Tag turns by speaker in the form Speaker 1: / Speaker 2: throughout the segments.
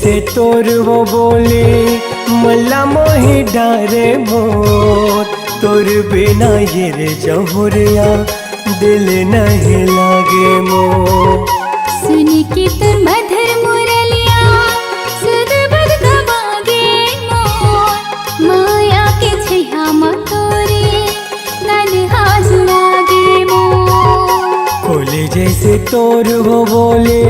Speaker 1: जैसे तोर वो बोले मल्ला मोहि डारे मोर, तोर बिना ये रे जहुरिया दिल नहीं लागे मोर।
Speaker 2: सुन के तोर मधुर मुरलिया सुध बुध गवागे मोर, माया के छैया मा तोरे नन्हा जुड़ागे मोर।
Speaker 1: खोले जैसे तोर वो बोले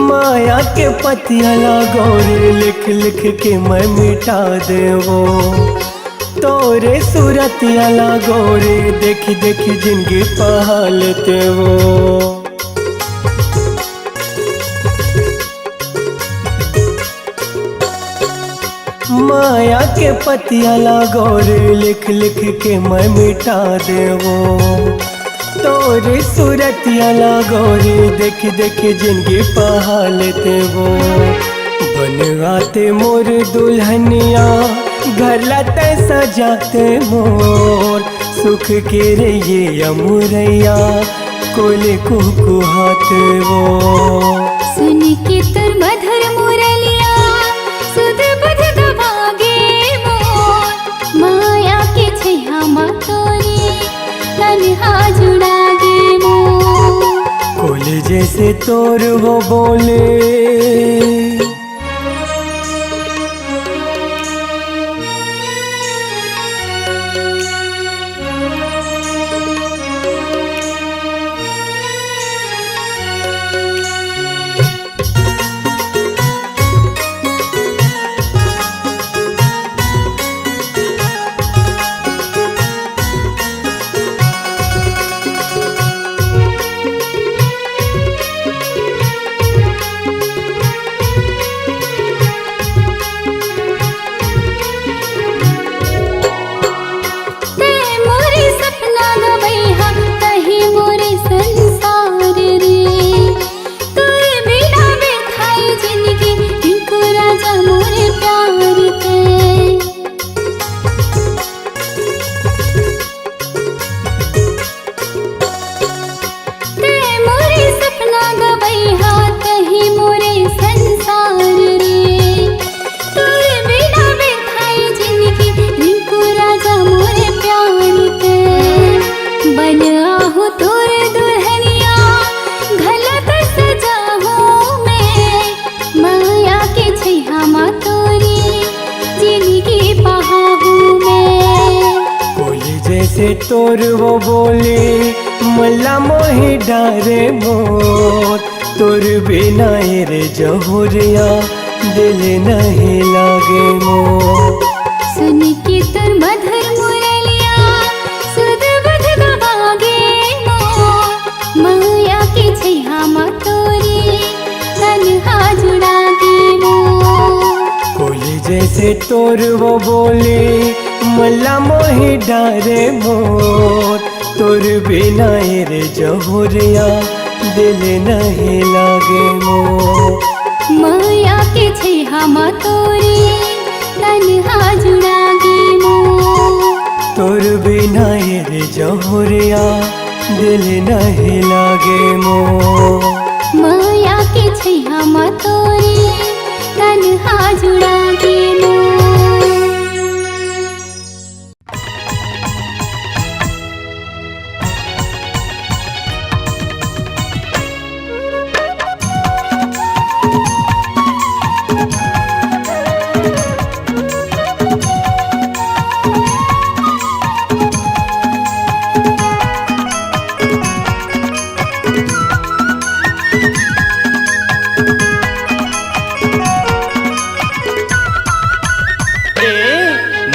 Speaker 1: माया के पतिया लागोरे लिख लिख के मैं मिटा देवो, तोरे सूरतिया लागोरे देखी देखी जिंदगी पहालते वो। माया के पतिया लागोरे लिख लिख के मैं मिटा देवो, तोरे सूरतिया लागोरे देखी देखी जिंदगी पहालते वो। बनवाते मोर दुल्हनिया घर लाते सजाते मोर, सुख के रे ये अमुरैया कोले कुकुहाते वो।
Speaker 2: सुन के तोर मधुर मुरलिया सुध बुध गवागे मोर, माया के छैया मा तोरे नन्हा जुड़ागे मोर।
Speaker 1: कोले जैसे तोर वो बोले जैसे तोर वो बोले मल्ला मोहि डारे मोर, तोर बिना रे जहुरिया दिल नहीं लागे मोर।
Speaker 2: सुन के तोर मधुर मुरलिया सुध बुध गवागे मोर, माया के छैया मा तोरे नन्हा जुड़ागे मोर।
Speaker 1: कोले जैसे तोर वो बोले मल्ला मोहि डारे मोर, तोर बिना रे जहुरिया दिल नहीं लागे मोर।
Speaker 2: माया के छैया मा तोरे नन्हा जुड़ागे मोर।
Speaker 1: तोर बिना रे जहुरिया दिल नहीं लागे मोर।
Speaker 2: माया के छैया मा तोरे नन्हा जुड़ागे मोर।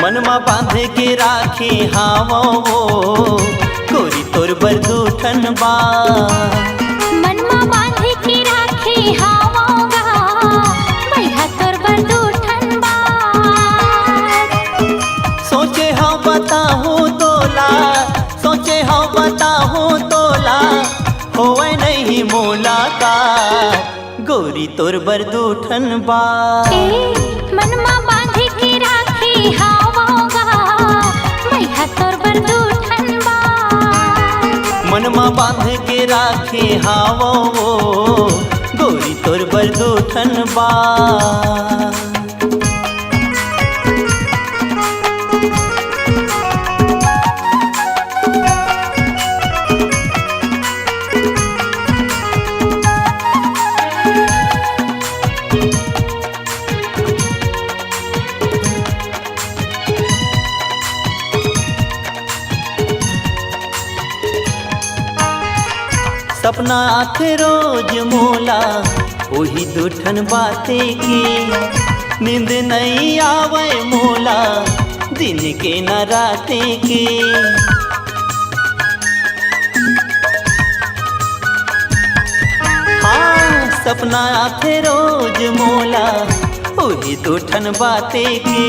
Speaker 3: मनमा बांध के राखे हावो वो, गोरी तोर तोर बरदूठन बा।
Speaker 2: मनमा बांधे के राखे हावोगा भैया तोर बरदूठन बा।
Speaker 3: सोचे हाँ बताहूँ तोला, सोचे हाँ बताहूँ तोला, होवे नहीं मुलाकात गोरी तोर बरदूठन बा।
Speaker 2: मनमा बांधे के राखे हावोगा भैया तोर बरदूठन बा।
Speaker 3: मनमा बांध के राखे हावो गोरी तोर बरदूठन बा। सपना आथे रोज मोला वही दूठन बाते की, नींद नहीं आवे मोला दिन के न राते के। हाँ सपना आथे रोज मोला वही दूठन बाते की,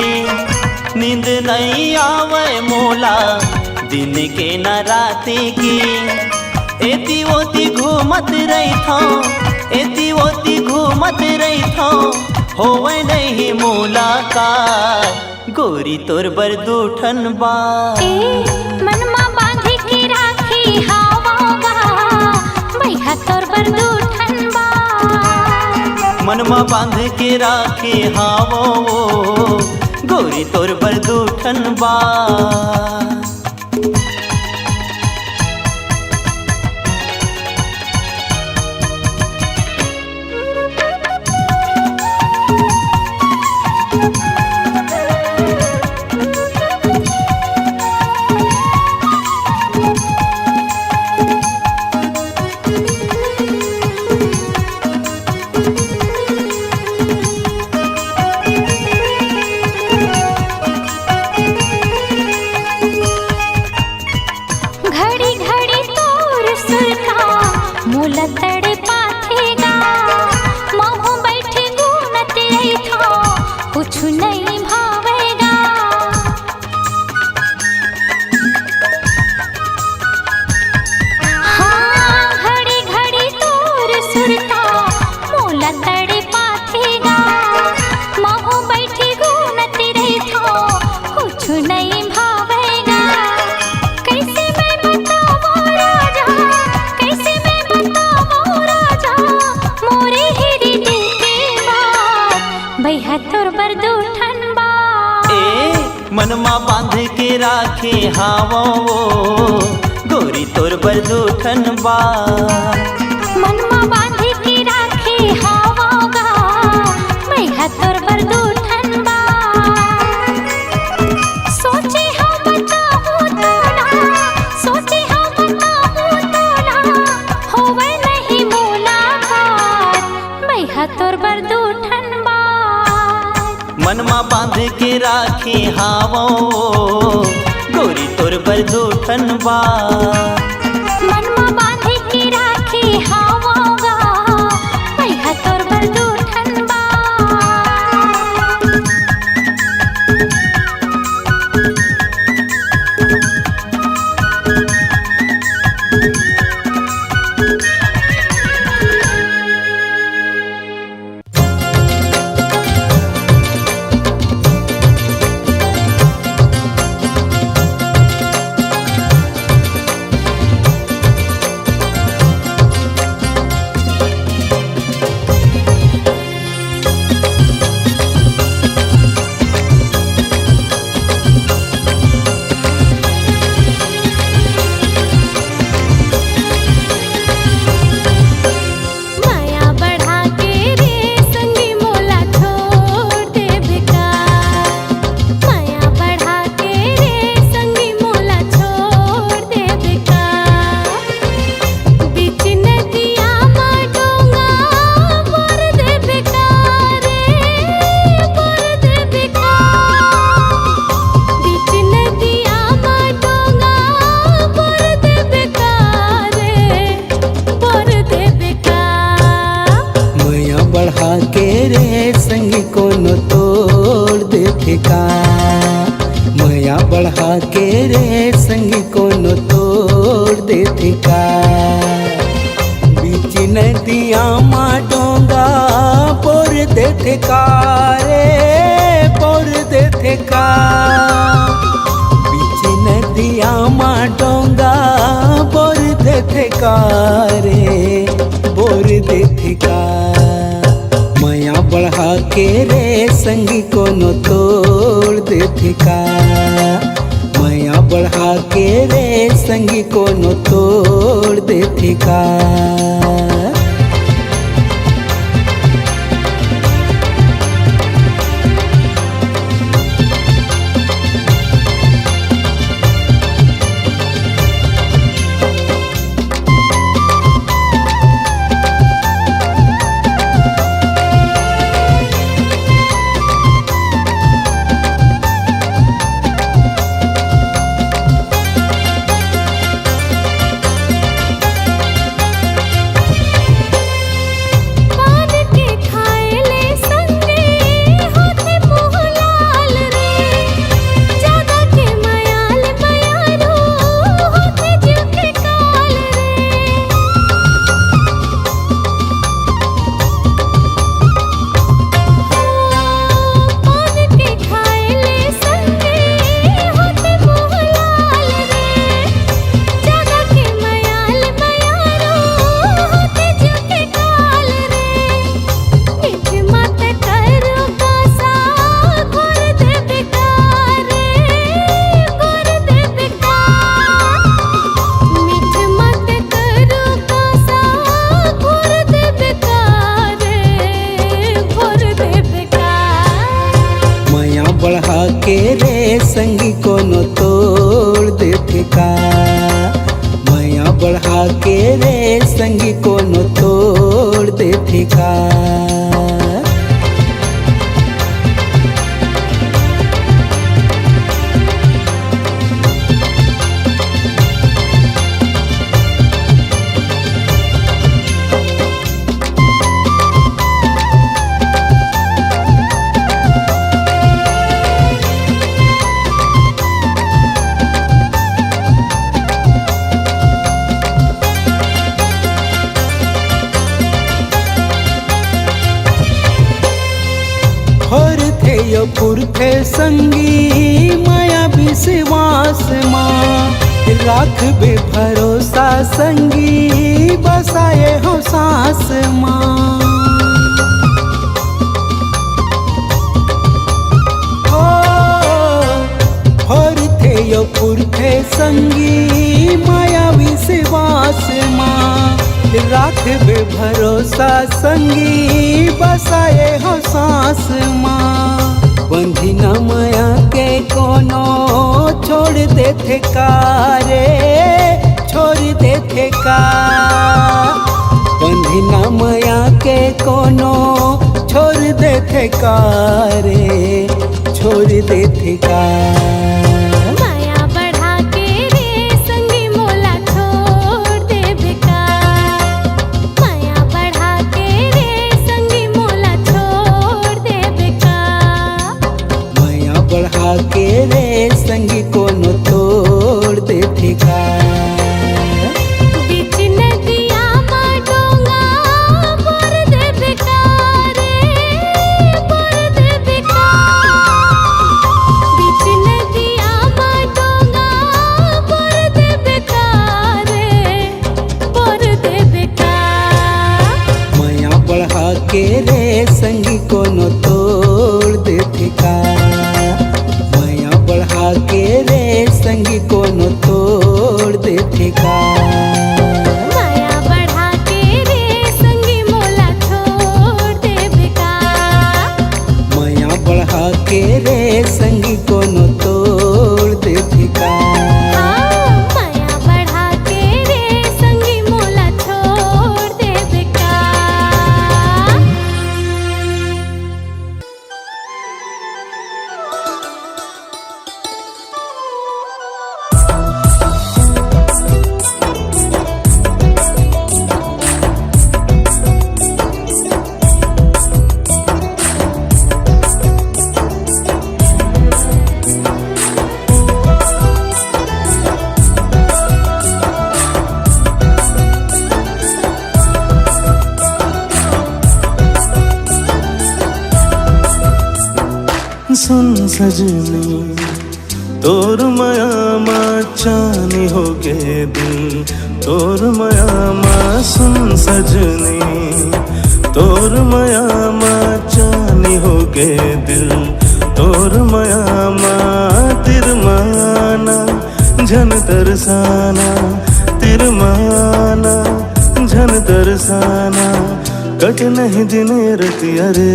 Speaker 3: नींद नहीं आवे मोला दिन के न राते की। एती ओती घूमत रही थो, एती ओती घूमत रही थो, होवे नहीं मुलाकात गोरी तोर बरदूठन बा।
Speaker 2: मनमा बांधे के राखे हावोगा भैया तोर बरदूठन बा।
Speaker 3: मनमा बांध के राखे हावो गोरी तोर बरदूठन बा।
Speaker 2: घड़ी घड़ी तोर सुर का मोल तड़े पाथेगा, महू बैठे गुनत आई था कुछ नहीं भावेगा। हाँ घड़ी घड़ी तोर सुर का मोल तड़े पाथेगा, महू बैठे गुनत रही था कुछ नहीं भावेगा। कैसे मैं बताऊँ राजा, कैसे मैं बताऊँ राजा, मोरे हिरी दिल की बात भैया तोर बरदूठन बा।
Speaker 3: मनमा बांध के राखे हावो गोरी तोर बरदूठन बा।
Speaker 2: मनमा बांधे के राखे हावोगा भैया तोर बरदूठन बा। सोचे हाँ बताऊँ तोला, सोचे हाँ बताऊँ तोला, होवे नहीं मुलाकात भैया तोर बरदूठन बा।
Speaker 3: मनमा बांध के राखे हावो गोरी तोर बरदूठन बा।
Speaker 2: मनमा बांधे के राखे हावोगा भैया तोर बरदूठन बा।
Speaker 4: के रे संगी कोनो तोड़ देते का बीच नदिया मा डोंगा पोर देते का रे पोर देते का बीच नदिया मा डोंगा पोर देते का रे बोर देते का माया बढ़ा के रे संगी कोनो तोड़ देते का माया बढ़ा के रे संगी कोनो तोड़ देते का बढ़ा के रे संगी कोनो तोड़ देते का माया बढ़ा के रे संगी कोनो तोड़ देते का पुरखे संगी माया विश्वास माँ राख बे भरोसा संगी बसाए हो सांस माँ थे यो पुरखे संगी माया विश्वास माँ राख बे भरोसा संगी बसाए हो सांस माँ बंधी न माया के कोनो छोड़ देते का रे छोड़ देते का बंधी न माया के कोनो छोड़ देते का रे छोड़ देते का के रे संगी कोनो तोड़ देते का
Speaker 2: बीच नदिया मा डोंगा बोर देबे का रे बोर देबे का बीच नदिया मा डोंगा बोर देबे का रे बोर देबे का
Speaker 4: माया बढ़ा के रे संगी कोनो तोड़ देते का बढ़ा के रे संगी कोनो तोड़ देते का
Speaker 2: माया बढ़ा के रे संगी मोला छोड़ देबे का
Speaker 4: माया बढ़ा के रे संगी कोनो तोड़ देते का
Speaker 2: माया बढ़ा के रे संगी मोला छोड़ देबे का
Speaker 5: सुन सजनी तोर माया माँ चानी हो गए दिल तोर माया माँ सुन सजनी तोर माया माँ चानी हो गए दिल तोर माया माँ तिरमाना झन तरसाना तिरमाना झन तरसाना कट नहीं दिन रतिया रे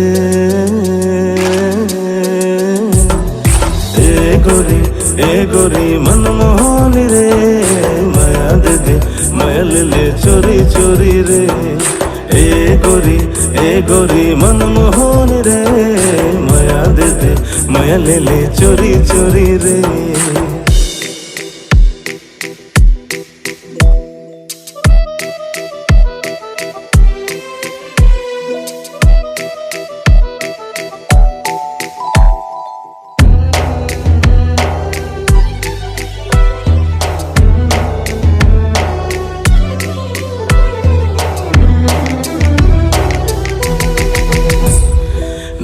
Speaker 5: ए गोरी मनमोहन रे माया दे दे माया ले ले चोरी चोरी रे ए गोरी मनमोहन रे माया दे दे माया ले ले चोरी चोरी रे।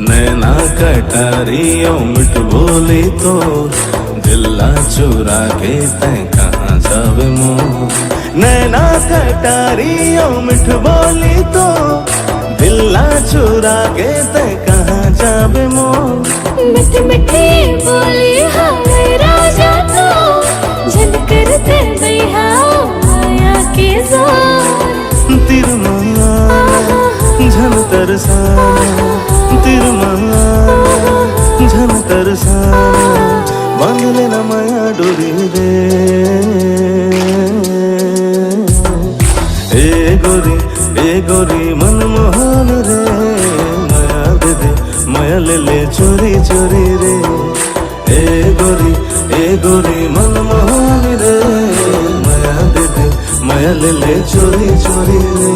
Speaker 5: नैना कटारियों मिठ बोली तो दिल्ला चुरा के तैं कहाँ जावे मोह नैना कटारियों मिठ बोली तो दिल्ला चुरा के तैं कहाँ जावे मोह
Speaker 2: मिठी मिठी बोली हाय राजा तो झन करते भैया माया के जोर
Speaker 5: तिरमाना झन तरसाना तिरमाना झन तरसाना बांध लेना माया डोरी रे ए गोरी मनमोहन रे माया दे दे माया ले ले चोरी चोरी रे ए गोरी मनमोहन रे माया दे दे माया ले ले चोरी चोरी रे।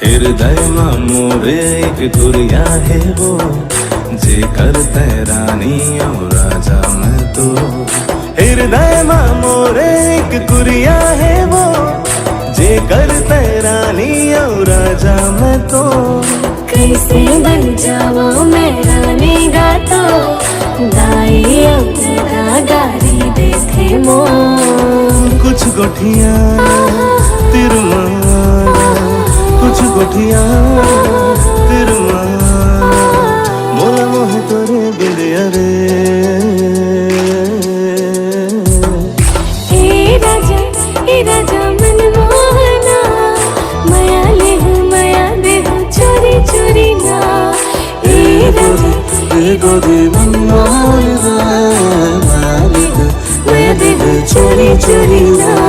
Speaker 5: हृदय में मोरे एक गुड़िया है वो जे करते रानी और राजा मैं तो हृदय में मोरे एक गुड़िया है वो जे करते रानी और राजा मैं तो
Speaker 2: कैसे बन जाऊं मैं रानी गातो दाई अपना गारी देखे मोर
Speaker 5: कुछ गोठिया तिरमाना कुछ गोठिया तिरमाना मोला मोह तोरे बिंदिया रे
Speaker 2: हे राजा मनमोहना माया ले माया दे चोरी चोरी ना हे राजा
Speaker 5: गोरी मनमोहन रे
Speaker 2: माया दे चोरी चोरी ना।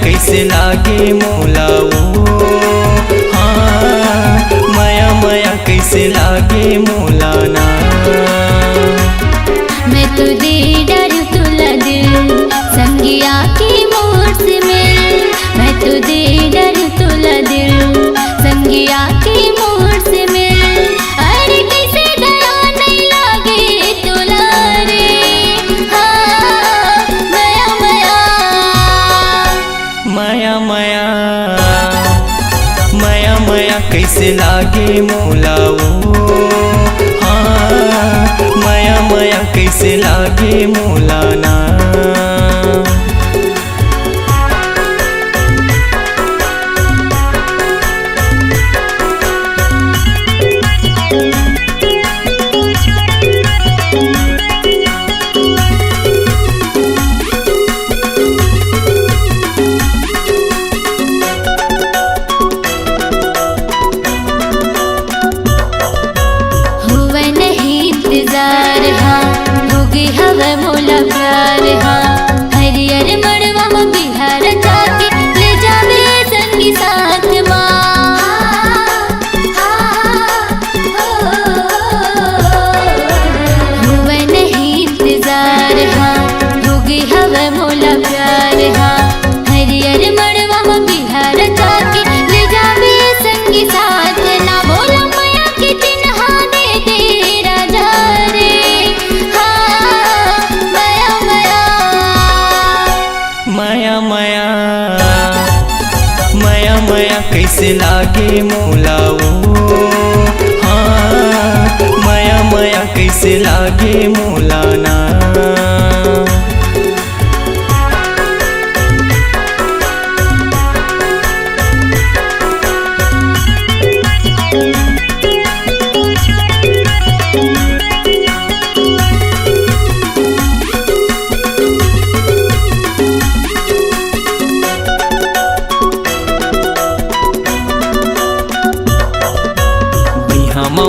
Speaker 3: कैसे लागे मोला वो हाँ माया माया कैसे लागे मोला ना
Speaker 2: मैं तो दे डर तुला दिल संगिया की मोर से मिल मैं तो दे डर तुला दिल संगिया की मोर से मिल अरे कैसे दया नहीं लागे तुला रे हाँ माया माया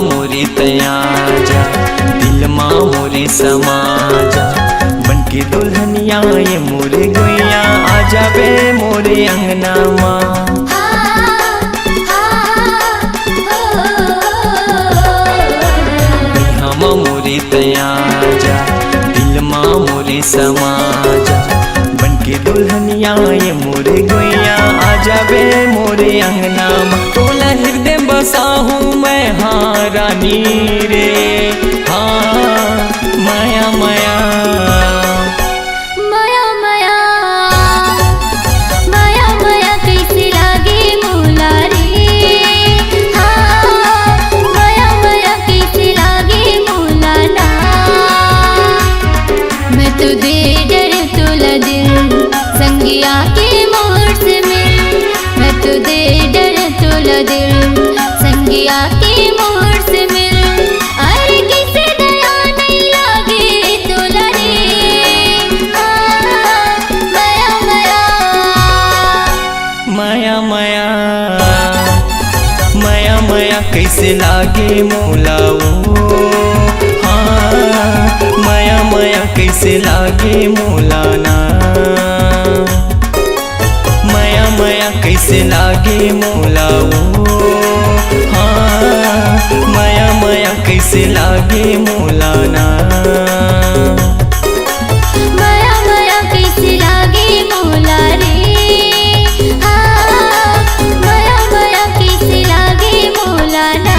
Speaker 6: मोरे तयाजा दिल माँ मोरे समाजा बनके दुल्हनिया ये मोरे गुइया आजा बे मोरे अंगना माँ। मोरे तयाजा दिल माँ मोरे समाजा बनके दुल्हनिया ये मोरे गुइया आजा बे मोरे अंगना माँ। तोला हृदय बसा हूँ मैं हाँ रानी रे हाँ माया माया
Speaker 2: माया माया माया माया कैसे लागे मोला रे हाँ माया माया कैसे लागे मोला ना। मैं तो दे डर तोला दिल संगिया के मोर से मिल। मैं तो दे डर तोला दिल संगिया के मोर से मिल। अरे किसे दया नहीं लागे तोला रे माया माया
Speaker 6: माया माया माया माया कैसे लागे मोला वो हाँ माया माया कैसे लागे मोला ना। माया माया कैसे लागे मोला वो हाँ माया माया कैसे लागे मोला ना।
Speaker 2: माया माया कैसे लागे मोला रे हाँ माया माया कैसे लागे मोला ना।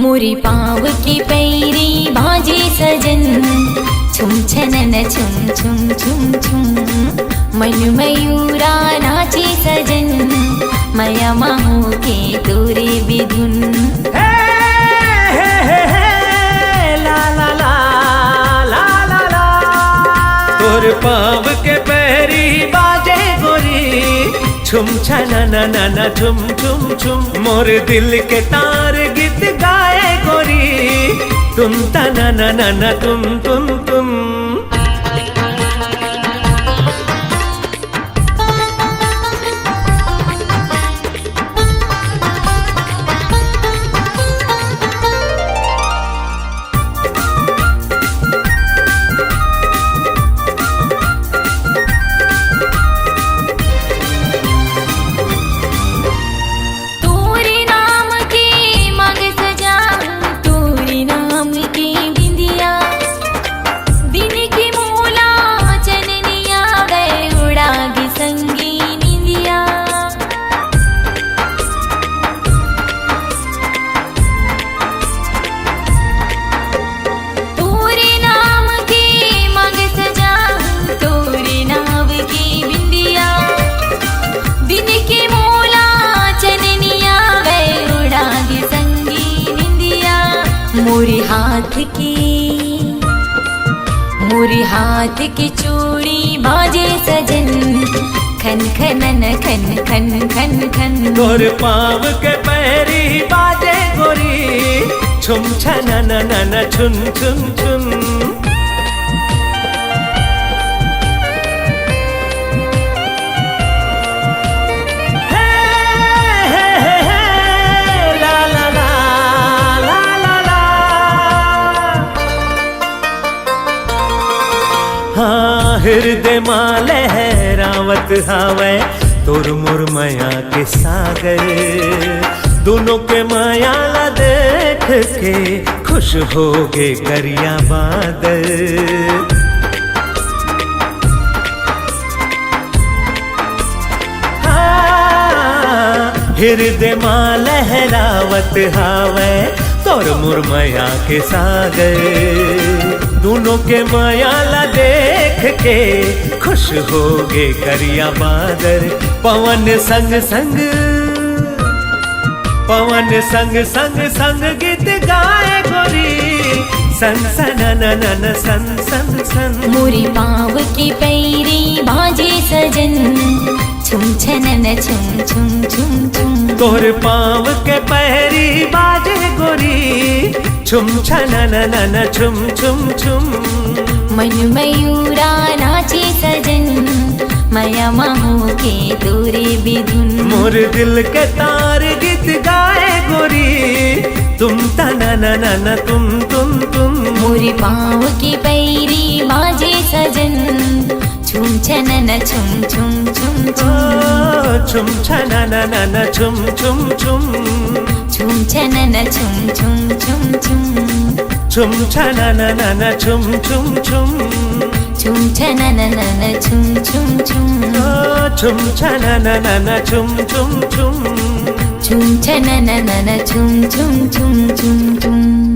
Speaker 2: मोरी पाँव की पैरी बाजे सजन छुम छनन छुम छुम छुम छुम मन मयूरा नाचे सजन मया माहू के तोरे बिधुन
Speaker 1: तोर पाँव के पैरी बाजे गोरी छुम छना ना ना ना छुम छुम छुम मोर दिल के तार गीत गाए गोरी तुम तना ना ना ना तुम मोरी हाथ की चूड़ी बाजे सजन खन खनन खन खन खन खन तोर पाँव के पैरी बाजे गोरी छुम छना ना ना ना छुन छुन छुन हृदय माँ लहरावत हावे तोर मोर माया के सागर दोनों के माया ला देख के खुश हो गे करिया बादल हृदय माँ लहरावत हावे तोर मोर माया के सागर दोनों के माया ला देख के खुश हो गे करिया बादर पवन संग संग गीत गाए गोरी सन सन नन सन सन सन मोरी पाँव की पैरी बाजे सजन छुम छनन छुम छुम छुम छुम तोर पाँव के पैरी बाजे गोरी छुम छनन नन छुम छुम छुम मन मयूरा नाचे सजन मया माहू के तोरे बिधुन मोर दिल के तार गीत गाए गोरी तुम तना ना ना ना तुम मोरी पाँव की पैरी बाजे सजन छुम छनन छुम छुम छुम छुम छना ना ना ना छुम छुम छुम छुम छनन छुम छुम छुम छुम छुम छना ना ना ना छुम छुम छुम छुम छनन ना ना छुम छुम छुम छुम छना ना ना ना छुम छुम छुम छुम छनन ना ना छुम छुम छुम छुम छुम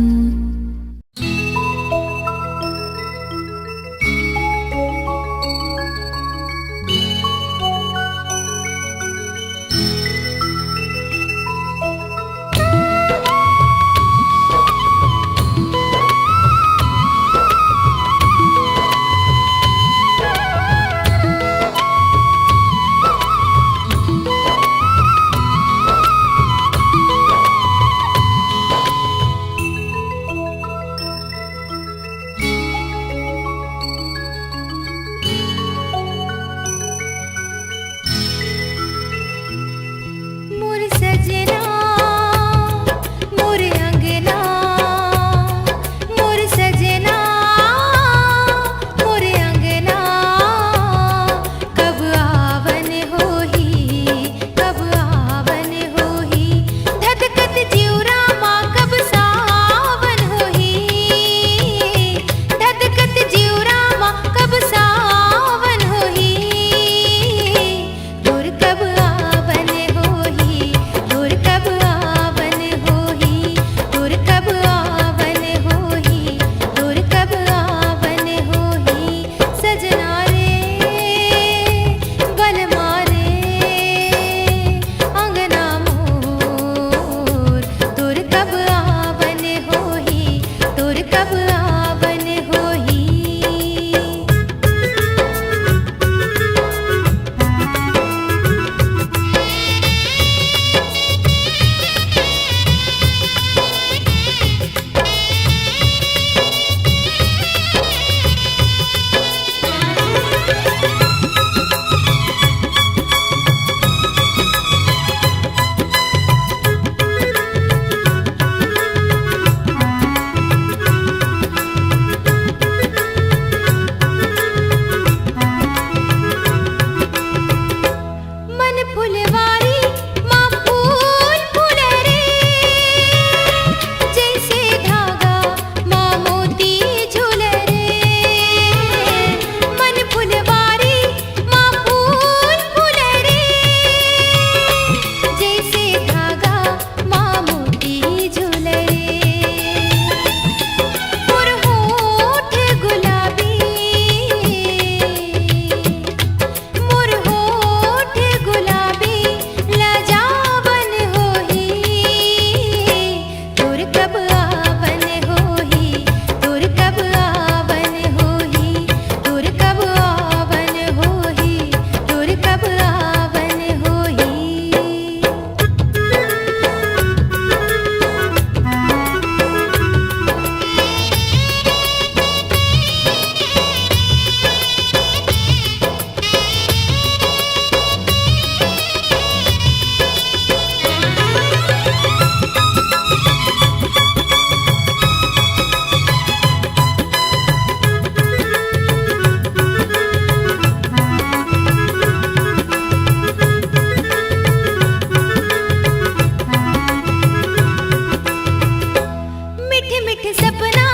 Speaker 2: मीठे सपना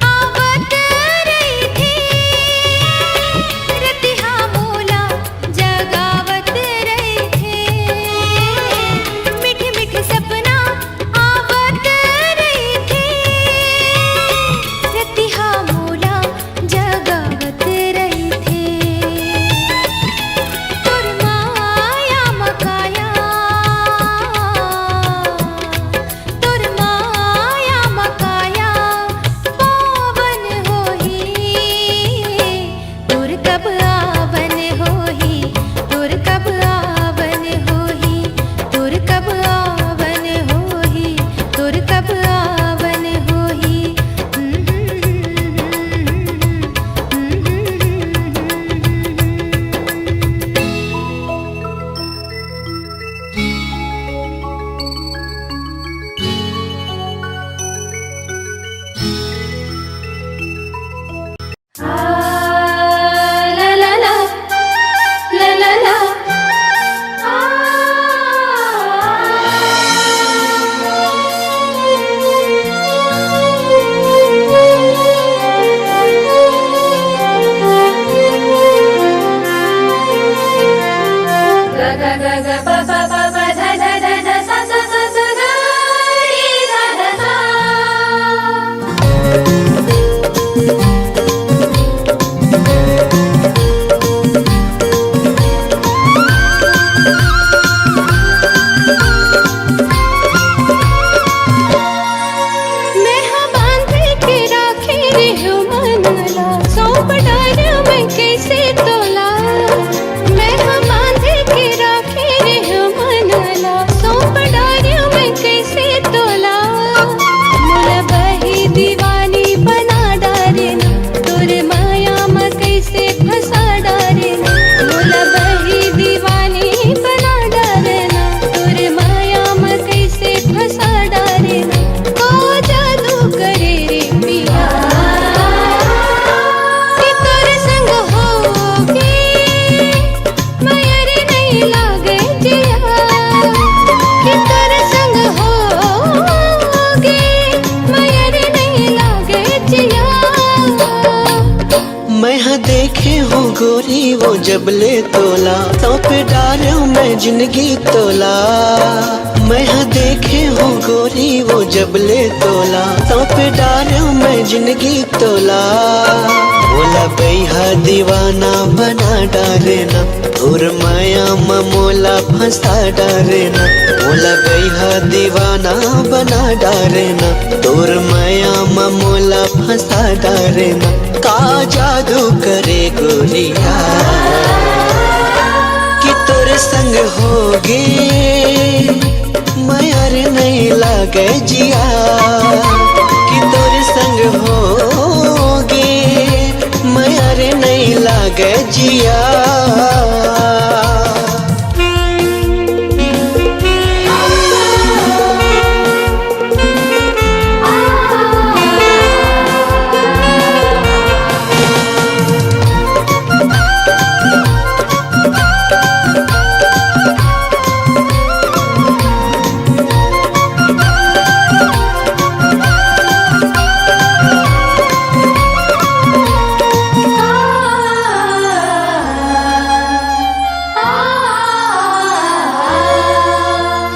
Speaker 2: आवत रही थी, रतिहा मोला जगावत रही थे। मीठे मीठे सपना आवत रही थी, रतिहा मोला जगावत रही थे। तोर माया मकाया, तोर माया मकाया पावन होही, तोर कब आवन होही, तोर कब आवन होही, तोर कब आवन होही, तोर कब आवन होही। La la la, la la la, ga ga ga ga pa pa pa pa da da da da sa sa sa sa ga ri da da sa। मैं हाँ बांध के राखे रे हो मनला, सौंप डार मैं कैसे तोला। मैं हाँ बांध के राखे रे हो मनला, सौंप डार मैं कैसे तोला। मोला बही दीवानी बना डारेना, तोर माया में कैसे फंसा डारेना। मोला बही दीवानी बना डारेना, तोर माया में कैसे फंसा डारेना। को जादू करे रे पिया, कि तोर संग होगे माया रे नहीं लागे जिया। कि तोर संग होगे माया रे नहीं लागे जिया।
Speaker 4: मैं हाँ देखे हूँ गोरी वो जबले तोला, तो पे डारूं मैं जिंदगी तोला। मैं हाँ देखे हूँ गोरी वो जबले तोला, तो पे डारूं मैं जिंदगी तोला। बोला बैहा दीवाना बना डारेना, तोर माया में मोला फंसा डारेना। बोला बैहा दीवाना बना डारेना, तोर माया में मोला फंसा डारेना। का जादू करे गोरिया, कि तोरे संग होगे माया रे नहीं लागे जिया। कि तोरे संग होगे माया रे नहीं लागे जिया।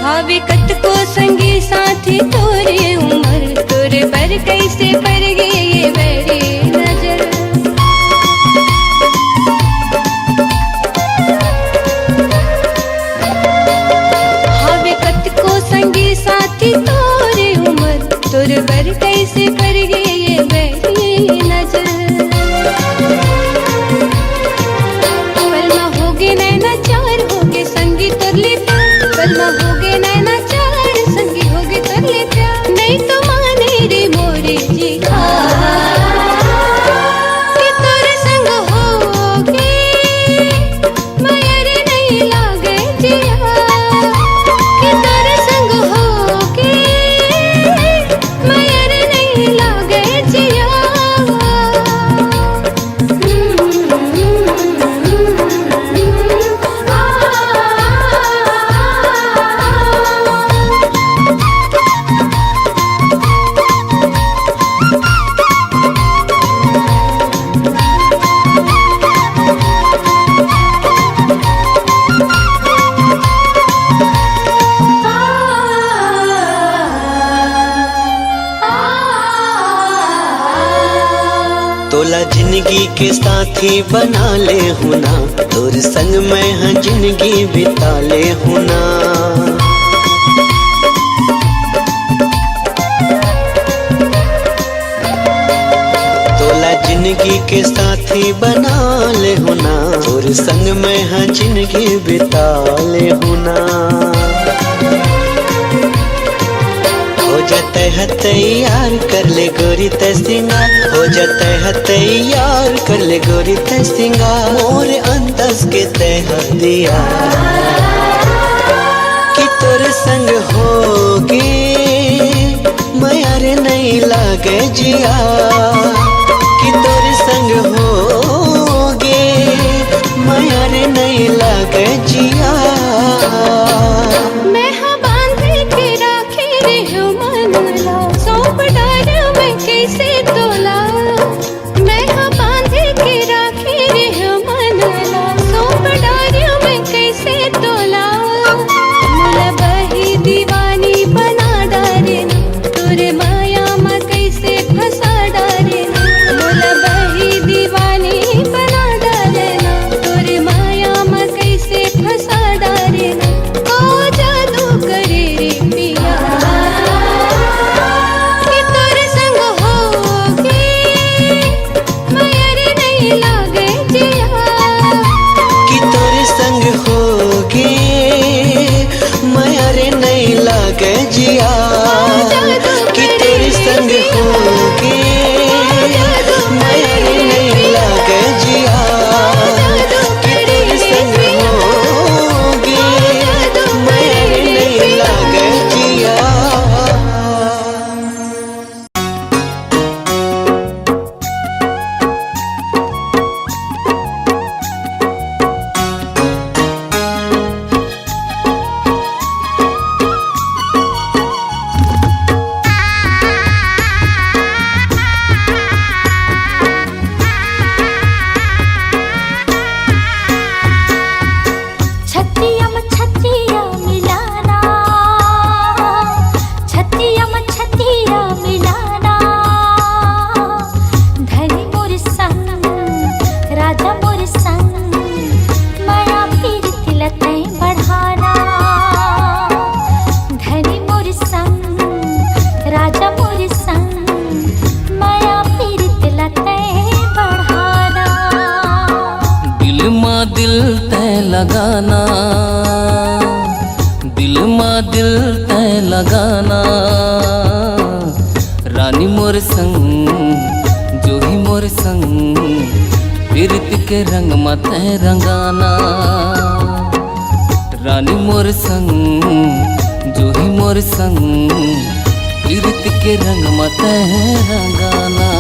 Speaker 2: हावे कत को संगी साथी तोरे उमर, तोरे पर कैसे पर गए ये मेरी नजर। हावे कत को संगी साथी तोरे उमर, तोरे पर कैसे पर गए ये मेरी नजर। पलमा होगे नैना चार होगे संगी तरले प्यार, पलमा होगे नैना चार संगी होगे तरले प्यार। नहीं तो माने रे मोरे जी कि तोरे संग होगे माया रे नहीं लागे जिया। कि तोरे संग होगे माया रे नहीं लागे
Speaker 4: तोला जिंदगी के साथी बना ले हुना, तोर संग मैं हाँ जिंदगी बिता ले हुना। तोला जिंदगी के साथी बना ले हुना, तोर संग मैं हाँ जिंदगी बिता ले हुना। हो जाते है तैयार कर ले गोरी ते सिंगार, हो जाते है तैयार कर ले गोरी ते सिंगार। मोर अंदाज के तह दिया कि तोरे संग होगी मैं यार नहीं लागे जिया, कि तोरे संग होगी मैं यार नहीं लागे जिया।
Speaker 7: लगाना दिल माँ दिल तय लगाना, रानी मोर संग जो ही मोर संग प्रीत के रंग मत रंगाना। रानी मोर संग जो ही मोर संग प्रीत के रंग मत रंगाना।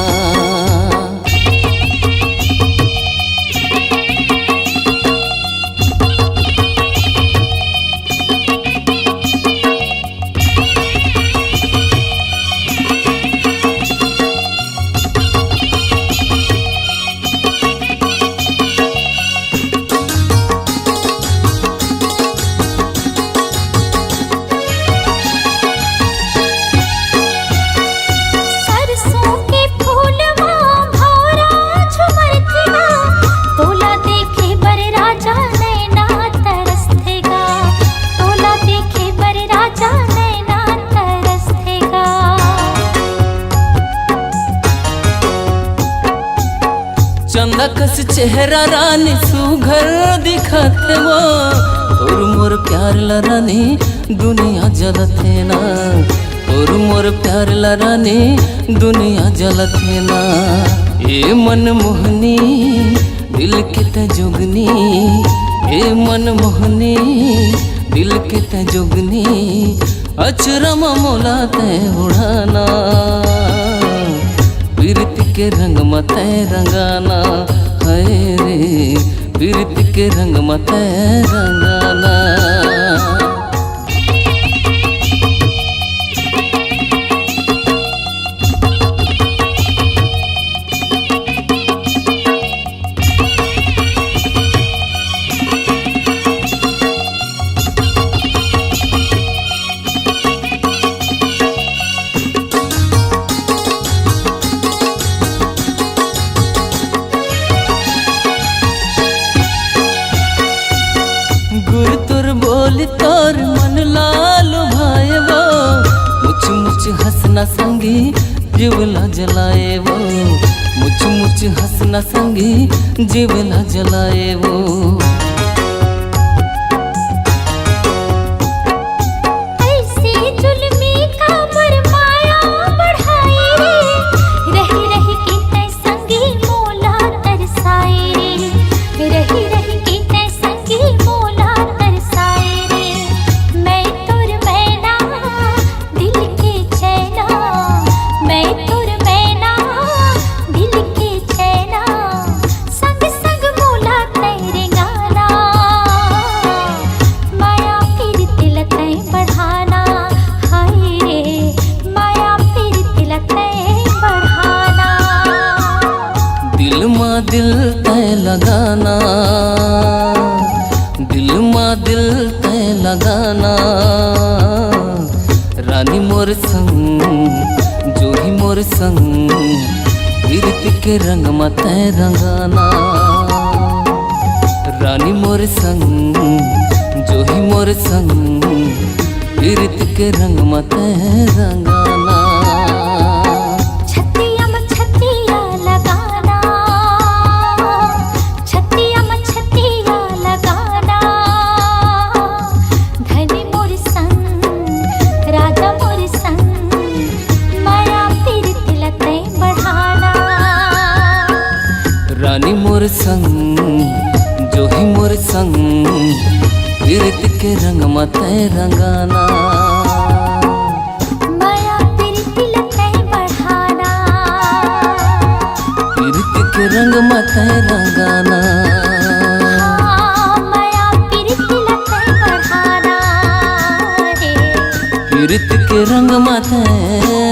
Speaker 7: चंदा कस चेहरा रानी सुघर दिखत वो, तोर मोर प्यार ला रानी दुनिया जलत है ना, तोर मोर प्यार ला रानी दुनिया जलत है ना। ए मन मोहनी दिल के तजुगनी, ए मन मोहनी दिल के तजुगनी, अचरमा मोला ते उड़ाना, प्रीत के रंग मत रंगाना। है रे प्रीत के रंग मत रंगाना। संगी जीवला जलाए वो, मुझ मुझ हंसना संगी जीवला जलाए वो। दिल तय लगाना, दिल माँ दिल तय लगाना, रानी मोर संग जो ही मोर संग, कीर्ति के रंग में तय रंगाना। रानी मोर संग जो ही मोर संग, कीर्ति के रंग में तय रंगाना। रानी मोर संग जो ही मोर संग, कीर्ति के रंग में तय रंगाना।
Speaker 2: माया प्रीति लतै बढ़ाना,
Speaker 7: कीर्ति के रंग में तय रंगाना।
Speaker 2: माया प्रीति लतै बढ़ाना रे,
Speaker 7: कीर्ति के रंग में तय